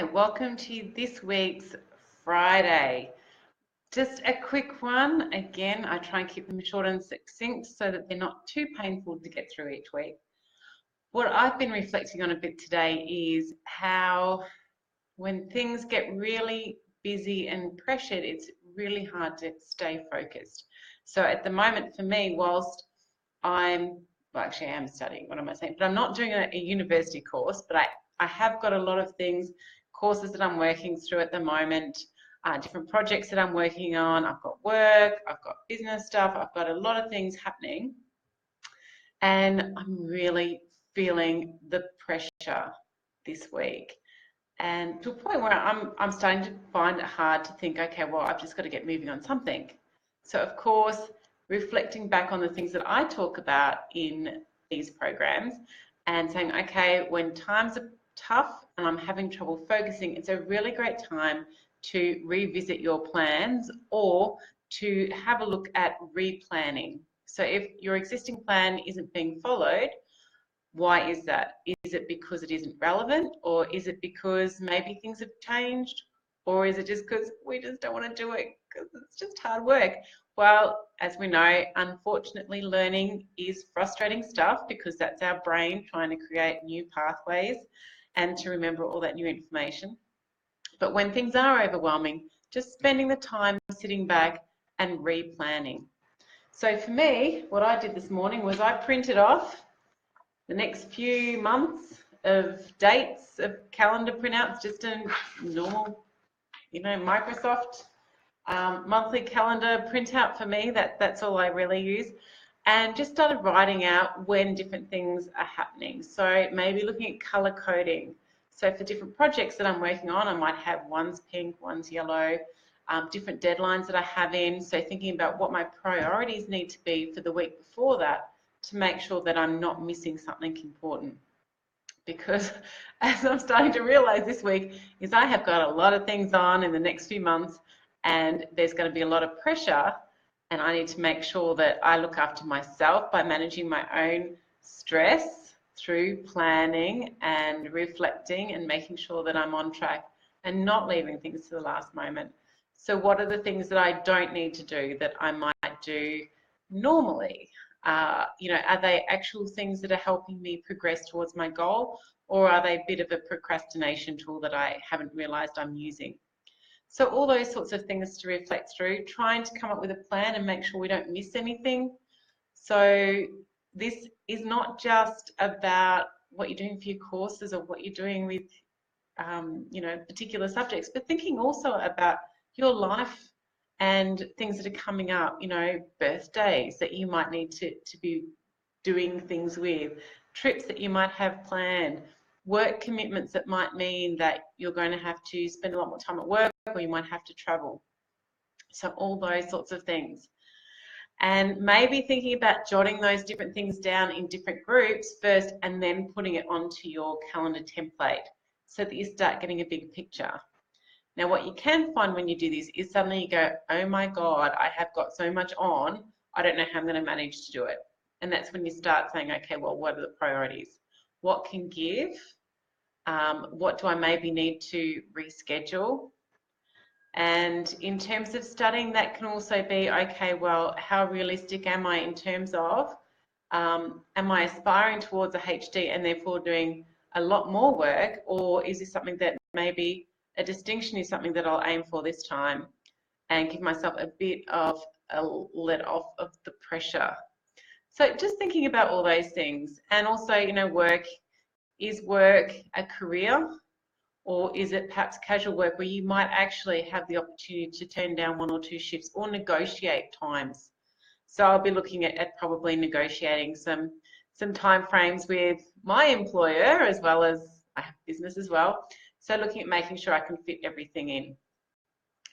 Hi, welcome to this week's Friday. Just a quick one. Again, I try and keep them short and succinct so that they're not too painful to get through each week. What I've been reflecting on a bit today is how when things get really busy and pressured, it's really hard to stay focused. So at the moment for me, whilst actually I am studying, what am I saying? But I'm not doing a university course, but I have got a lot of courses that I'm working through at the moment, different projects that I'm working on. I've got work, I've got business stuff, I've got a lot of things happening. And I'm really feeling the pressure this week. And to a point where I'm starting to find it hard to think, okay, well, I've just got to get moving on something. So of course, reflecting back on the things that I talk about in these programs and saying, okay, when times are tough and I'm having trouble focusing, it's a really great time to revisit your plans or to have a look at replanning. So if your existing plan isn't being followed, why is that? Is it because it isn't relevant, or is it because maybe things have changed, or is it just because we just don't want to do it because it's just hard work? Well, as we know, unfortunately, learning is frustrating stuff because that's our brain trying to create new pathways and to remember all that new information. But when things are overwhelming, just spending the time sitting back and replanning. So for me, what I did this morning was I printed off the next few months of dates of calendar printouts, just a normal, Microsoft monthly calendar printout for me. That's all I really use. And just started writing out when different things are happening. So maybe looking at color coding. So for different projects that I'm working on, I might have one's pink, one's yellow, different deadlines that I have in. So thinking about what my priorities need to be for the week before that to make sure that I'm not missing something important. Because as I'm starting to realize this week is I have got a lot of things on in the next few months and there's going to be a lot of pressure, and I need to make sure that I look after myself by managing my own stress through planning and reflecting and making sure that I'm on track and not leaving things to the last moment. So what are the things that I don't need to do that I might do normally? Are they actual things that are helping me progress towards my goal, or are they a bit of a procrastination tool that I haven't realized I'm using? So all those sorts of things to reflect through, trying to come up with a plan and make sure we don't miss anything. So this is not just about what you're doing for your courses or what you're doing with, particular subjects, but thinking also about your life and things that are coming up, birthdays that you might need to be doing things with, trips that you might have planned, work commitments that might mean that you're going to have to spend a lot more time at work or you might have to travel. So all those sorts of things. And maybe thinking about jotting those different things down in different groups first and then putting it onto your calendar template so that you start getting a big picture. Now, what you can find when you do this is suddenly you go, oh my God, I have got so much on, I don't know how I'm going to manage to do it. And that's when you start saying, okay, well, what are the priorities? What can give? What do I maybe need to reschedule? And in terms of studying, that can also be, okay, well, how realistic am I in terms of, am I aspiring towards a HD and therefore doing a lot more work, or is this something that maybe a distinction is something that I'll aim for this time and give myself a bit of a let off of the pressure? So just thinking about all those things. And also, work, is work a career, or is it perhaps casual work where you might actually have the opportunity to turn down 1 or 2 shifts or negotiate times? So I'll be looking at probably negotiating some time frames with my employer, as well as I have business as well. So looking at making sure I can fit everything in.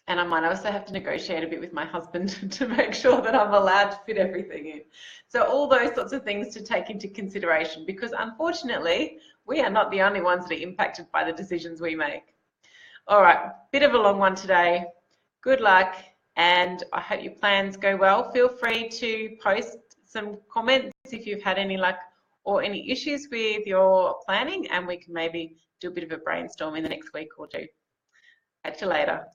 And I might also have to negotiate a bit with my husband to make sure that I'm allowed to fit everything in. So all those sorts of things to take into consideration, because unfortunately, we are not the only ones that are impacted by the decisions we make. All right, bit of a long one today. Good luck, and I hope your plans go well. Feel free to post some comments if you've had any luck or any issues with your planning, and we can maybe do a bit of a brainstorm in the next week or two. Catch you later.